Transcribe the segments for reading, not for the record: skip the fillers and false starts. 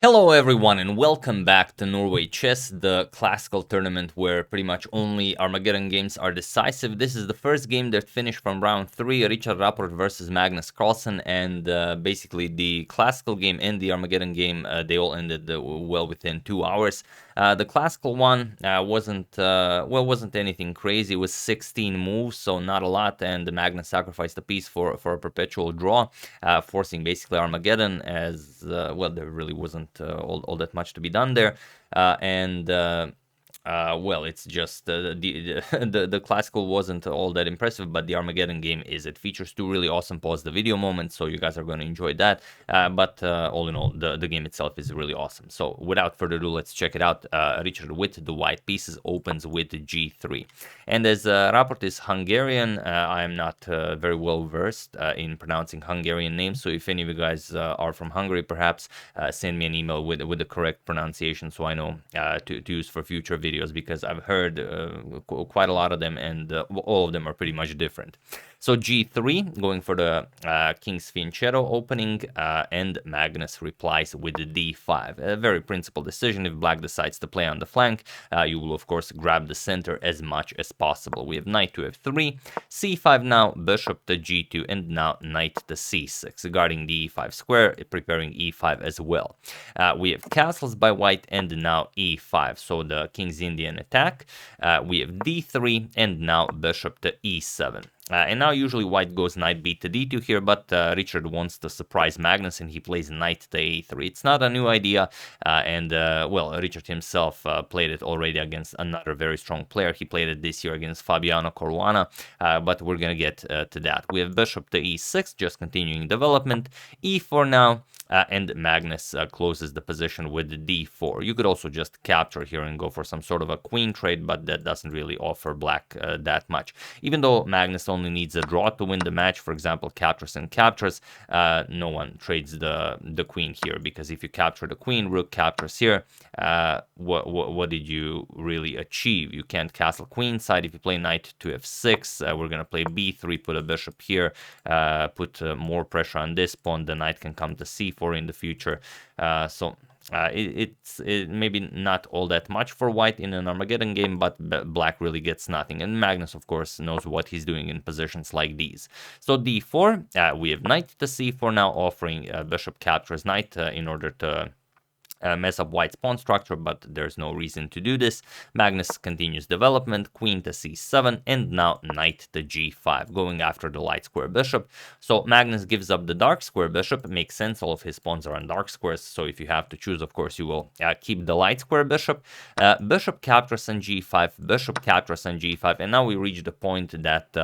Hello everyone and welcome back to Norway Chess, the classical tournament where pretty much only Armageddon games are decisive. This is the first game that finished from round 3, Richard Rapport versus Magnus Carlsen, and basically the classical game and the Armageddon game, they all ended well within 2 hours. The classical one wasn't anything crazy. It was 16 moves, so not a lot, and Magnus sacrificed a piece for a perpetual draw, forcing basically Armageddon as, there really wasn't all that much to be done there, it's just the classical wasn't all that impressive, but the Armageddon game is. It features 2 really awesome pause the video moments, so you guys are going to enjoy that. But all in all, the game itself is really awesome. So without further ado, let's check it out. Richard with the white pieces opens with G3, and as Rapport is Hungarian, I am not very well versed in pronouncing Hungarian names. So if any of you guys are from Hungary, perhaps send me an email with the correct pronunciation, so I know to use for future videos, because I've heard quite a lot of them, and all of them are pretty much different. So G3, going for the King's Fianchetto opening, and Magnus replies with the D5. A very principled decision. If black decides to play on the flank, you will of course grab the center as much as possible. We have knight to F3, C5 now, bishop to G2, and now knight to C6. Guarding the E5 square, preparing E5 as well. We have castles by white, and now E5, so the King's Indian attack. We have D3, and now bishop to E7. And now usually white goes knight b to d2 here, but Richard wants to surprise Magnus, and he plays knight to a3. It's not a new idea, Richard himself played it already against another very strong player. He played it this year against Fabiano Caruana, but we're gonna get to that. We have bishop to e6, just continuing development, e4 now, and Magnus closes the position with d4. You could also just capture here and go for some sort of a queen trade, but that doesn't really offer black that much. Even though Magnus only needs a draw to win the match, for example, captures and captures, no one trades the queen here, because if you capture the queen, rook captures here, what did you really achieve? You can't castle queenside. If you play knight to f6, we're gonna play b3, put a bishop here, put more pressure on this pawn. The knight can come to c4 in the future, it's maybe not all that much for white in an Armageddon game, but black really gets nothing. And Magnus, of course, knows what he's doing in positions like these. So d4, we have knight to c4 now, offering bishop captures knight in order to mess up white's pawn structure, but there's no reason to do this. Magnus continues development, queen to c7, and now knight to g5, going after the light square bishop. So Magnus gives up the dark square bishop. It makes sense, all of his pawns are on dark squares, so if you have to choose, of course, you will keep the light square bishop. Bishop captures on g5, bishop captures on g5, and now we reach the point that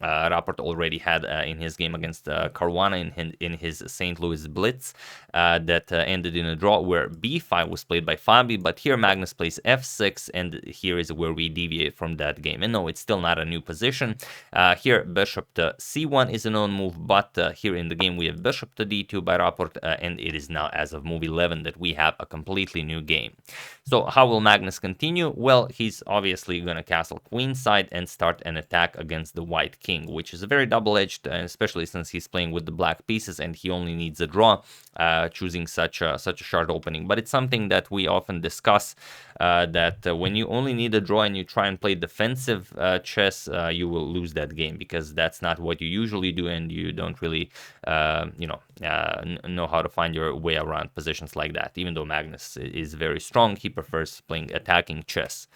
Rapport already had in his game against Caruana in his St. Louis Blitz, that ended in a draw where b5 was played by Fabi, but here Magnus plays f6, and here is where we deviate from that game. And no, it's still not a new position. Here bishop to c1 is a known move, but here in the game we have bishop to d2 by Rapport, and it is now, as of move 11, that we have a completely new game. So how will Magnus continue? Well, he's obviously going to castle queenside and start an attack against the white king, which is very double-edged, especially since he's playing with the black pieces and he only needs a draw, choosing such a short opening. But it's something that we often discuss, that when you only need a draw and you try and play defensive chess, you will lose that game, because that's not what you usually do, and you don't really know how to find your way around positions like that. Even though Magnus is very strong, he prefers playing attacking chess.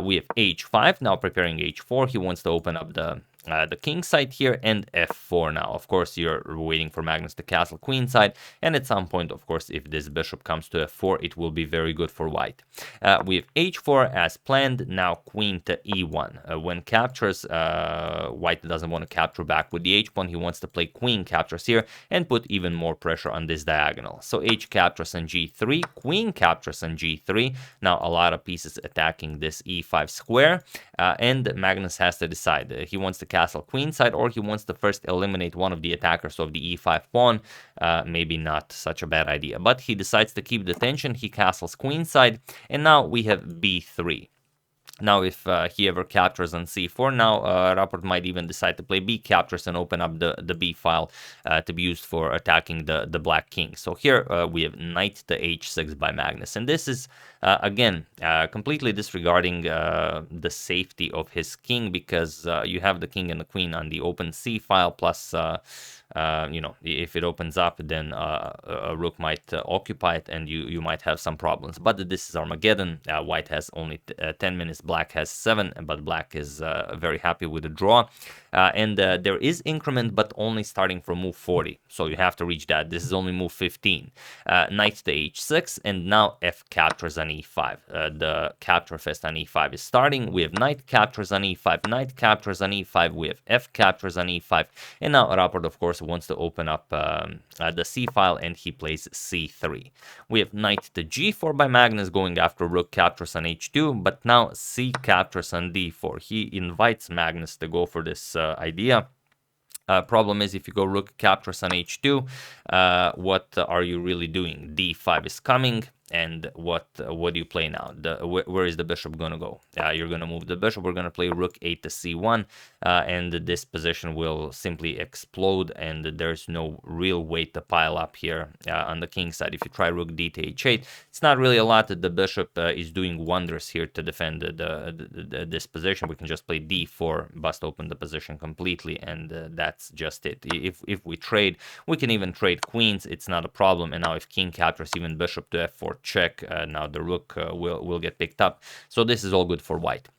We have h5 now, preparing h4. He wants to open up the king side here, and f4 now. Of course, you're waiting for Magnus to castle queenside, and at some point, of course, if this bishop comes to f4, it will be very good for white. We have h4 as planned, now queen to e1. When captures, white doesn't want to capture back with the h-pawn. He wants to play queen captures here and put even more pressure on this diagonal. So h captures on g3, queen captures on g3. Now a lot of pieces attacking this e5 square, and Magnus has to decide. He wants to castle queenside, or he wants to first eliminate one of the attackers of the e5 pawn. Maybe not such a bad idea, but he decides to keep the tension. He castles queenside, and now we have b3. Now, if he ever captures on c4, now Rapport might even decide to play b captures and open up the b file to be used for attacking the black king. So here we have knight to h6 by Magnus, and this is again completely disregarding the safety of his king, because you have the king and the queen on the open c file, plus if it opens up, then a rook might occupy it, and you might have some problems. But this is Armageddon. White has only 10 minutes, black has 7, but black is very happy with the draw. And there is increment, but only starting from move 40, so you have to reach that. This is only move 15. Knight to h6, and now f captures on e5. The capture fest on e5 is starting. We have knight captures on e5, knight captures on e5, we have f captures on e5, and now Rapport, of course, wants to open up the c file, and he plays c3. We have knight to g4 by Magnus, going after rook captures on h2, but now c captures on d4. He invites Magnus to go for this idea. Problem is, if you go rook captures on h2, what are you really doing? d5 is coming, and what do you play now? Where is the bishop going to go? You're going to move the bishop. We're going to play rook 8 to c1, and this position will simply explode, and there's no real weight to pile up here on the king side. If you try rook d to h8, it's not really a lot. The bishop is doing wonders here to defend this position. We can just play d4, bust open the position completely, and that's just it. If we trade, we can even trade queens. It's not a problem. And now if king captures, even bishop to f4 check, now the rook will get picked up. So this is all good for white.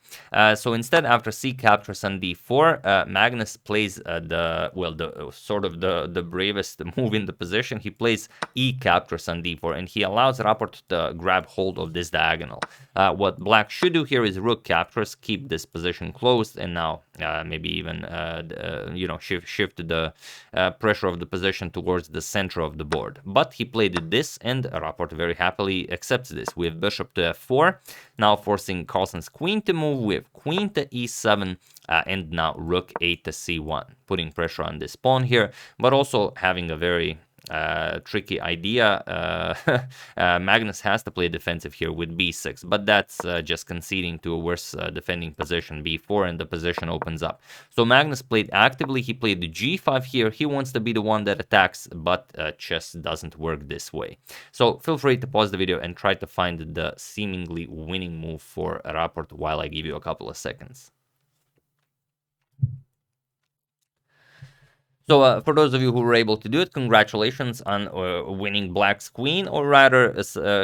So instead, after c captures on d4, Magnus plays the bravest move in the position. He plays e captures on d4, and he allows Rapport to grab hold of this diagonal. What black should do here is rook captures, keep this position closed, and now maybe even shift the pressure of the position towards the center of the board. But he played this, and Rapport very happily accepts this. We have bishop to f4, now forcing Carlsen's queen to move. We have queen to e7, and now rook 8 to c1, putting pressure on this pawn here, but also having a very tricky idea. Magnus has to play defensive here with b6, but that's just conceding to a worse defending position, b4, and the position opens up. So Magnus played actively. He played the g5 here. He wants to be the one that attacks, but chess doesn't work this way. So feel free to pause the video and try to find the seemingly winning move for Rapport while I give you a couple of seconds. So for those of you who were able to do it, congratulations on winning black's queen, or rather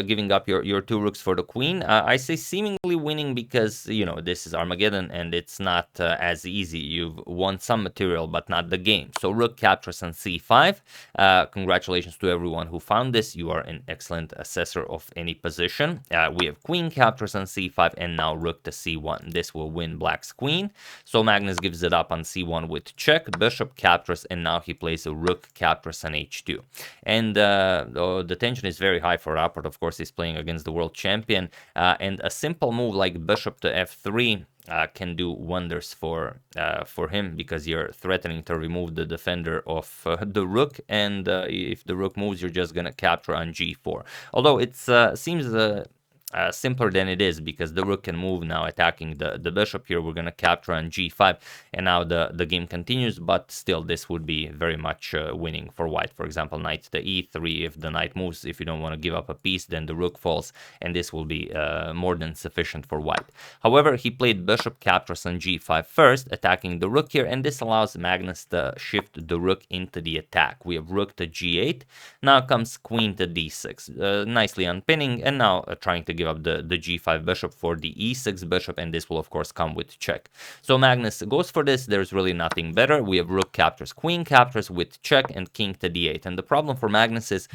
giving up your two rooks for the queen. I say seemingly winning because, this is Armageddon and it's not as easy. You've won some material, but not the game. So rook captures on c5. Congratulations to everyone who found this. You are an excellent assessor of any position. We have queen captures on c5, and now rook to c1. This will win black's queen. So Magnus gives it up on c1 with check. Bishop captures, and now he plays a rook captures on h2. And the tension is very high for Rapport. Of course, he's playing against the world champion, and a simple move like bishop to f3 can do wonders for him, because you're threatening to remove the defender of the rook, and if the rook moves, you're just gonna capture on g4. Although it seems simpler than it is, because the rook can move now, attacking the bishop here. We're going to capture on g5, and now the game continues, but still this would be very much winning for white. For example, knight to e3. If the knight moves, if you don't want to give up a piece, then the rook falls, and this will be more than sufficient for white. However, he played bishop captures on g5 first, attacking the rook here, and this allows Magnus to shift the rook into the attack. We have rook to g8. Now comes queen to d6, nicely unpinning, and now trying to give up the g5 bishop for the e6 bishop, and this will of course come with check. So Magnus goes for this. There's really nothing better. We have rook captures, queen captures with check, and king to d8. And the problem for Magnus is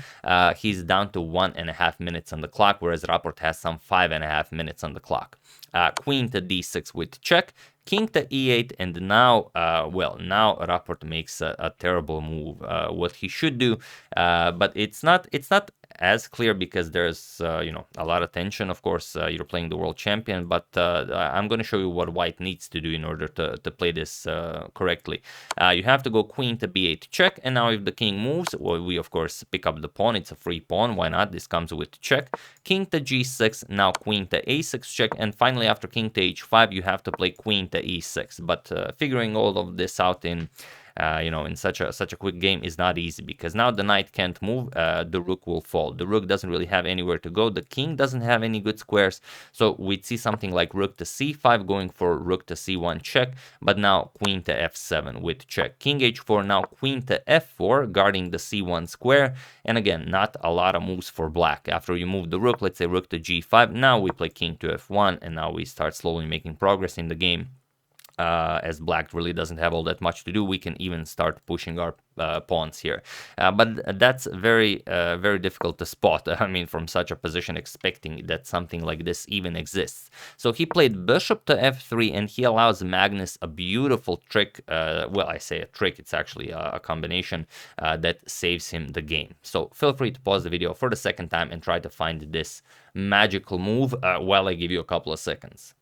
he's down to 1.5 minutes on the clock, whereas Rapport has some 5.5 minutes on the clock. Queen to d6 with check, king to e8, and now, now Rapport makes a terrible move. What he should do, but it's not as clear because there's a lot of tension. Of course, you're playing the world champion, but I'm going to show you what white needs to do in order to play this correctly. You have to go queen to b8 check, and now if the king moves, well, we of course pick up the pawn. It's a free pawn, why not? This comes with check. King to g6, now queen to a6 check, and finally after king to h5 you have to play queen to e6. But figuring all of this out in in such a quick game is not easy, because now the knight can't move, the rook will fall. The rook doesn't really have anywhere to go. The king doesn't have any good squares, so we'd see something like rook to c5 going for rook to c1 check, but now queen to f7 with check. King h4, now queen to f4 guarding the c1 square, and again not a lot of moves for black. After you move the rook, let's say rook to g5, now we play king to f1, and now we start slowly making progress in the game. As black really doesn't have all that much to do, we can even start pushing our pawns here. But that's very difficult to spot. I mean, from such a position, expecting that something like this even exists. So he played bishop to f3, and he allows Magnus a beautiful trick. Well, I say a trick, it's actually a combination that saves him the game. So feel free to pause the video for the second time and try to find this magical move while I give you a couple of seconds.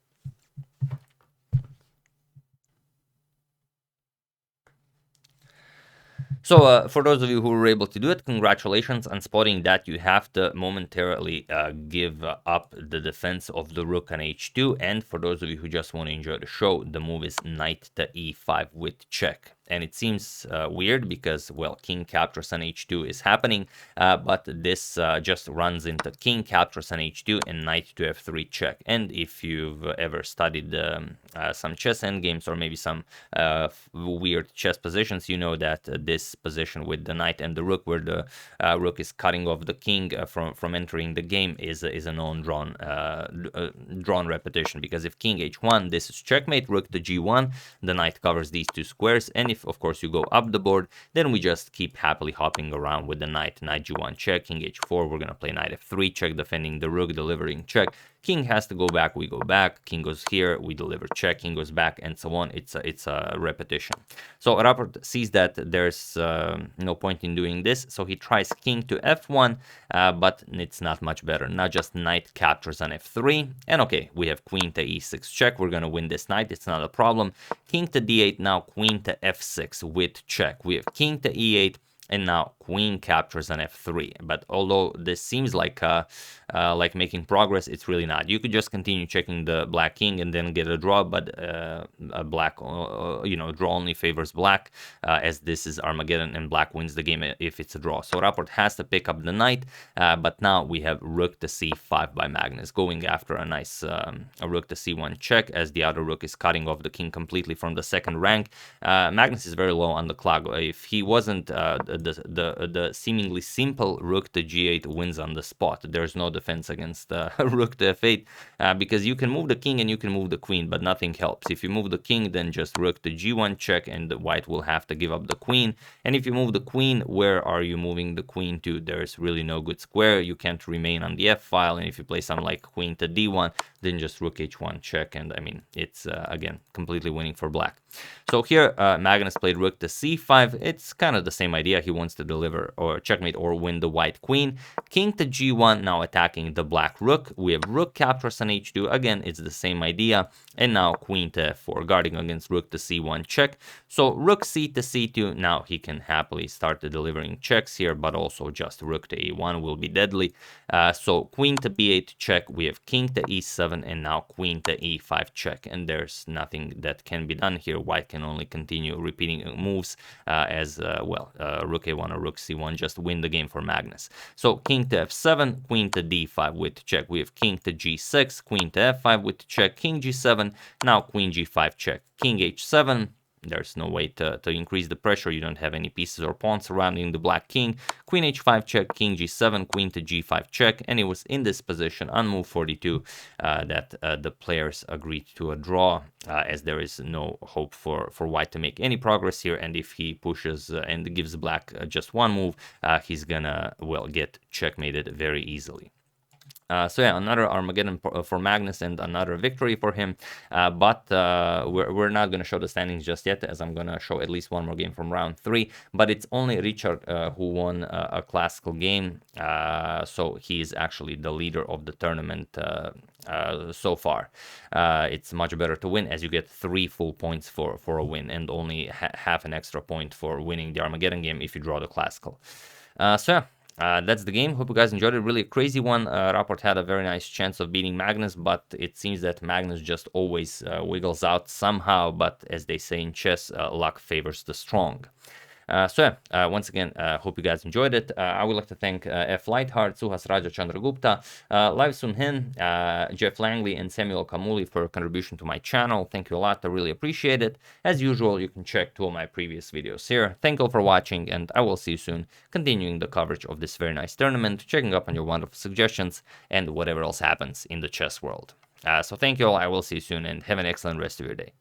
So for those of you who were able to do it, congratulations on spotting that. You have to momentarily give up the defense of the rook on h2. And for those of you who just want to enjoy the show, the move is knight to e5 with check. And it seems weird because, well, king captures on h2 is happening, but this just runs into king captures on h2 and knight to f3 check. And if you've ever studied some chess endgames or maybe some weird chess positions, you know that this position with the knight and the rook, where the rook is cutting off the king from entering the game, is a known drawn repetition. Because if king h1, this is checkmate. Rook to g1, the knight covers these two squares, and if of course you go up the board, then we just keep happily hopping around with the knight g1 check, king h4, we're gonna play knight f3 check, defending the rook, delivering check. King has to go back, we go back. King goes here, we deliver check. King goes back, and so on. It's a repetition. So Rapport sees that there's no point in doing this, so he tries king to f1, but it's not much better. Now just knight captures on f3, and okay, we have queen to e6 check. We're gonna win this knight, it's not a problem. King to d8, now queen to f6 with check. We have king to e8, and now queen captures on f3. But although this seems like making progress, it's really not. You could just continue checking the black king and then get a draw, but a black draw only favors black, as this is Armageddon and black wins the game if it's a draw. So Rapport has to pick up the knight, but now we have rook to c5 by Magnus, going after a nice a rook to c1 check, as the other rook is cutting off the king completely from the second rank. Magnus is very low on the clock. If he wasn't the seemingly simple rook to g8 wins on the spot. There's no defense against rook to f8, because you can move the king and you can move the queen, but nothing helps. If you move the king, then just rook to g1 check, and the white will have to give up the queen. And if you move the queen, where are you moving the queen to? There's really no good square. You can't remain on the f file, and if you play something like queen to d1, then just rook h1 check, and I mean, it's again completely winning for black. So here Magnus played rook to c5. It's kind of the same idea. He wants to deliver or checkmate or win the white queen. King to g1, now attacking the black rook. We have rook captures on h2. Again, it's the same idea. And now queen to f4, guarding against rook to c1 check. So rook c to c2. Now he can happily start delivering checks here, but also just rook to a1 will be deadly. So queen to b8 check. We have king to e7, and now queen to e5 check. And there's nothing that can be done here. White can only continue repeating moves as rook a1 or rook c1 just win the game for Magnus. So king to f7, queen to d5 with check. We have king to g6, queen to f5 with check, king g7, now queen g5 check, king h7. There's no way to increase the pressure. You don't have any pieces or pawns surrounding the black king. Queen h5 check, king g7, queen to g5 check. And it was in this position on move 42 that the players agreed to a draw, as there is no hope for white to make any progress here. And if he pushes and gives black just one move, he's gonna, well, get checkmated very easily. So yeah, another Armageddon for Magnus and another victory for him. But we're not going to show the standings just yet, as I'm going to show at least one more game from round 3. But it's only Richard who won a classical game. So he's actually the leader of the tournament so far. It's much better to win, as you get 3 full points for a win, and only half an extra point for winning the Armageddon game if you draw the classical. So yeah. That's the game. Hope you guys enjoyed it. Really a crazy one. Rapport had a very nice chance of beating Magnus, but it seems that Magnus just always wiggles out somehow. But as they say in chess, luck favors the strong. So yeah, once again, hope you guys enjoyed it. I would like to thank F. Lightheart, Suhas Raja Chandragupta, Live Sun Hin, Jeff Langley, and Samuel Kamuli for contribution to my channel. Thank you a lot. I really appreciate it. As usual, you can check 2 of my previous videos here. Thank you all for watching, and I will see you soon, continuing the coverage of this very nice tournament, checking up on your wonderful suggestions, and whatever else happens in the chess world. So thank you all. I will see you soon, and have an excellent rest of your day.